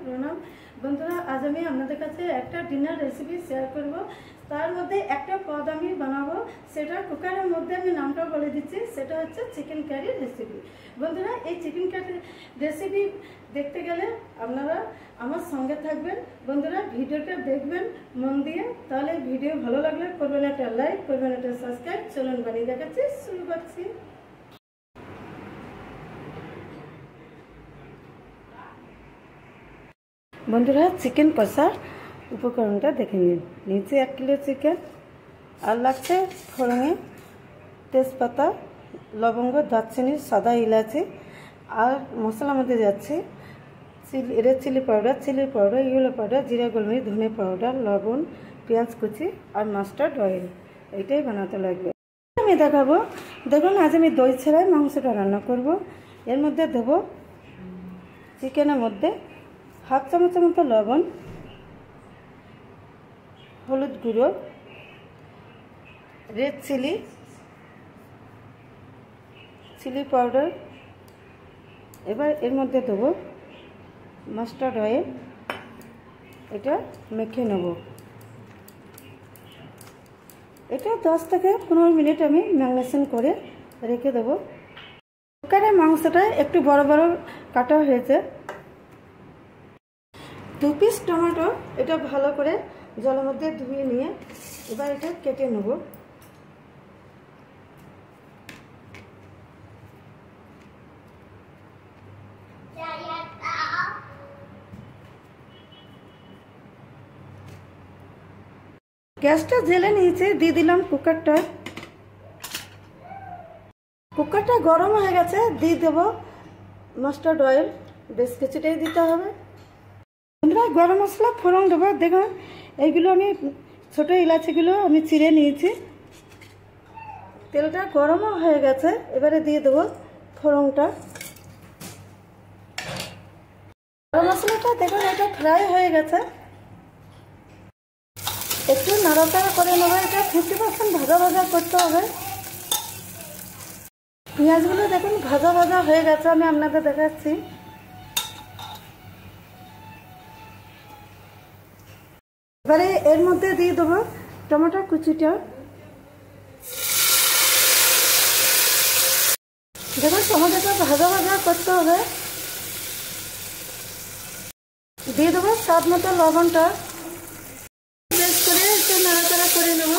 প্রণাম বন্ধুরা। আজ আমি আপনাদের কাছে একটা ডিনার রেসিপি শেয়ার করব। তার মধ্যে একটা পদ আমি বানাবো, সেটা কুকারের মধ্যে আমি নামটা বলে দিচ্ছি, সেটা হচ্ছে চিকেন কারি রেসিপি। বন্ধুরা, এই চিকেন কারি রেসিপি দেখতে গেলে আপনারা আমার সঙ্গে থাকবেন। বন্ধুরা, ভিডিওটা দেখবেন মন দিয়ে, তাহলে ভিডিও ভালো লাগলে করবেন একটা লাইক, করবেন একটা সাবস্ক্রাইব। চলুন বানিয়ে দেখাচ্ছি, শুরু করছি। বন্ধুরা, চিকেন কষার উপকরণটা দেখে নিন। নিচে 1 কিলো চিকেন, আর লাগছে ফোড়নে তেজপাতা, লবঙ্গ, দারচিনি, সাদা ইলাচি, আর মশলার মধ্যে যাচ্ছে red chilli powder, yellow powder, জিরা, গোলমরিচ, ধনে পাউডার, লবণ, পেঁয়াজ কুচি আর মাস্টার্ড অয়েল। এইটাই বানাতে লাগবে। আমি দেখাবো। দেখুন, আজ আমি দই ছাড়াই মাংসটা রান্না করব। এর মধ্যে দেবো চিকেনের মধ্যে হাফ চামচের মতো লবণ, হলুদ গুঁড়ো, রেড চিলি পাউডার। এবার এর মধ্যে দেবো মাস্টার্ড অয়েল। এটা মেখে নেব। এটা 10 থেকে 15 মিনিট আমি ম্যারিনেশন করে রেখে দেবো। কুকারে মাংসটা একটু বড় বড় কাটা হয়েছে। 2 পিস টমেটো, এটা ভালো করে জলের মধ্যে ধুয়ে নিয়ে এবার এটা কেটে নেব। গ্যাসটা জেলে নিয়েছে, দিয়ে দিলাম কুকারটা গরম হয়ে গেছে। দিয়ে দেবো মাস্টার্ড অয়েল, বেশ কিছুটাই দিতে হবে। বন্ধুরা, গরম মশলা ফোড়ন দেবো। দেখুন, এইগুলো আমি ছোটো ইলাচিগুলো আমি চিড়ে নিয়েছি। তেলটা গরমও হয়ে গেছে, এবারে দিয়ে দেবো ফোড়নটা। গরম মশলাটা দেখুন এটা ফ্রাই হয়ে গেছে। একটু নাড়াচাড়া করে নেবো। এটা 50% ভাজা ভাজা করতে হবে। পেঁয়াজগুলো দেখুন ভাজা ভাজা হয়ে গেছে, আমি আপনাদের দেখাচ্ছি। এবারে এর মধ্যে দিয়ে দেবো টমেটো কুচিটা। দেখুন, টমেটোটা ভাজা ভাজা করতে হবে। দিয়ে দেবো স্বাদ মতো লবণটা। বেশ করে একটু নাড়াচাড়া করে নেব।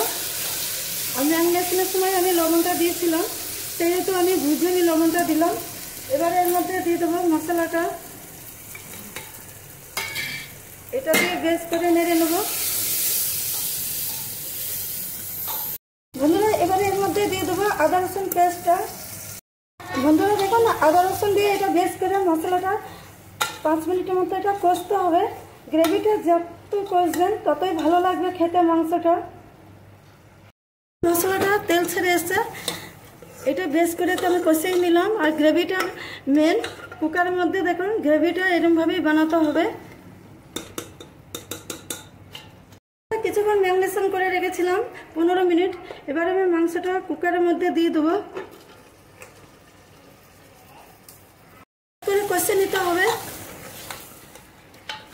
আমি ম্যারিনেশনের সময় আমি লবণটা দিয়েছিলাম, সেহেতু আমি বুঝে লবণটা দিলাম। এবারে এর মধ্যে দিয়ে দেবো মশলাটা। এটা দিয়ে বেশ করে নেড়ে নেব। বন্ধুরা, এবারে এর মধ্যে দিয়ে দেবো আদা রসুন পেস্টটা। বন্ধুরা দেখুন, আদা রসুন দিয়ে এটা বেশ করে মশলাটা 5 মিনিটের মতো এটা কষতে হবে। গ্রেভিটা যত কষবেন ততই ভালো লাগবে খেতে মাংসটা। মশলাটা তেল ছেড়ে এসছে, এটা বেশ করে তো আমি কষিয়ে নিলাম। আর গ্রেভিটা মেন, কুকারের মধ্যে দেখুন গ্রেভিটা এরকমভাবেই বানাতে হবে। কিছুক্ষণ ম্যারিনেশন করে রেখেছিলাম 15 মিনিট। এবার আমি মাংসটা কুকারের মধ্যে দিয়ে দেবো, করে কষে নিতে হবে।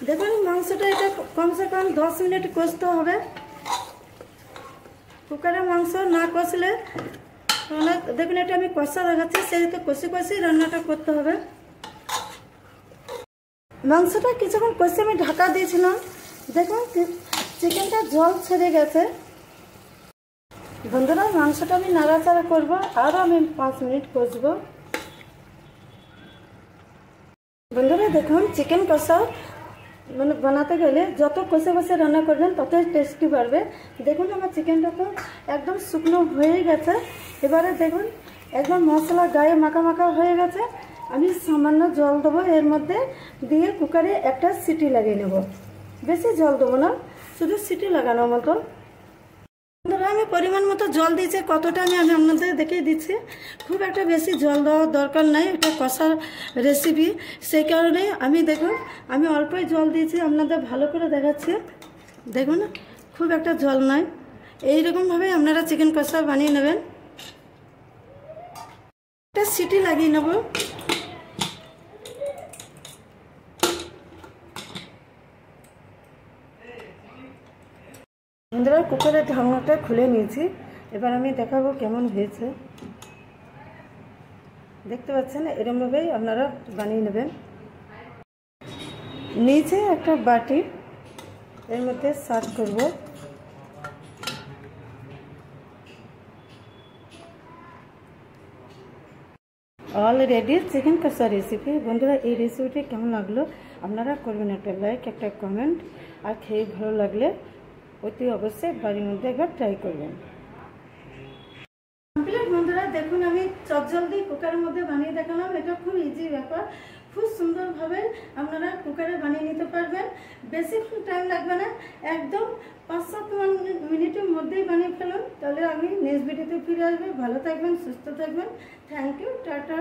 দেখুন, মাংসটা এটা কমসে কম 10 মিনিট কষতে হবে। কুকারের মাংস না কষলে দেখুন, এটা আমি কষা দেখাচ্ছি, সেহেতু কষে রান্নাটা করতে হবে। মাংসটা কিছুক্ষণ কষে আমি ঢাকা দিয়েছিলাম। দেখুন, চিকেনটা জল ছেড়ে গেছে। বন্ধুরা, মাংসটা আমি নাড়াচাড়া করবো, আরও আমি 5 মিনিট কষবো। বন্ধুরা দেখুন, চিকেন কষা বানাতে গেলে যত কষে রান্না করবেন ততই টেস্টি বাড়বে। দেখুন, আমার চিকেনটা তো একদম শুকনো হয়ে গেছে। এবারে দেখুন একদম মশলা গায়ে মাখা হয়ে গেছে। আমি সামান্য জল দেবো এর মধ্যে, দিয়ে কুকারে একটা সিটি লাগিয়ে নেব। বেশি জল দেবো না, শুধু সিটি লাগানোর মতো। বন্ধুরা, আমি পরিমাণ মতো জল দিয়েছি, কতটা আমি আপনাদের দেখিয়ে দিচ্ছি। খুব একটা বেশি জল দেওয়ার দরকার নাই, এটা কষার রেসিপি। সেই কারণে আমি অল্পই জল দিয়েছি, আপনাদের ভালো করে দেখাচ্ছি। দেখুন, খুব একটা জল নয়। এইরকমভাবে আপনারা চিকেন কষা বানিয়ে নেবেন। একটা সিটি লাগিয়ে নেব। বন্ধুরা কুকারের ঢাকনাটা খুলে নিয়েছি, এবার আমি দেখাবো কেমন হয়েছে। দেখতে পাচ্ছেন, এরকমভাবেই আপনারা বানিয়ে নেবেন। নিচে একটা বাটি, এর মধ্যে সার্ভ করব। অলরেডি চিকেন কষা রেসিপি। বন্ধুরা এই রেসিপিটি কেমন লাগলো আপনারা করবেন একটা লাইক, একটা কমেন্ট, আর খেয়ে ভালো লাগলে অতি অবশ্যই বাড়ির মধ্যে একবার ট্রাই করবেন। কমপ্লিট বন্ধুরা, দেখুন আমি চটজলদি কুকারের মধ্যে বানিয়ে দেখালাম। এটা খুব ইজি ব্যাপার, খুব সুন্দরভাবে আপনারা কুকারে বানিয়ে নিতে পারবেন। বেশিক্ষণ টাইম লাগবে না, একদম 5-7 মিনিটের মধ্যেই বানিয়ে ফেলুন। তাহলে আমি নেক্সট ভিডিওতে ফিরে আসবো। ভালো থাকবেন, সুস্থ থাকবেন। Thank you, tata.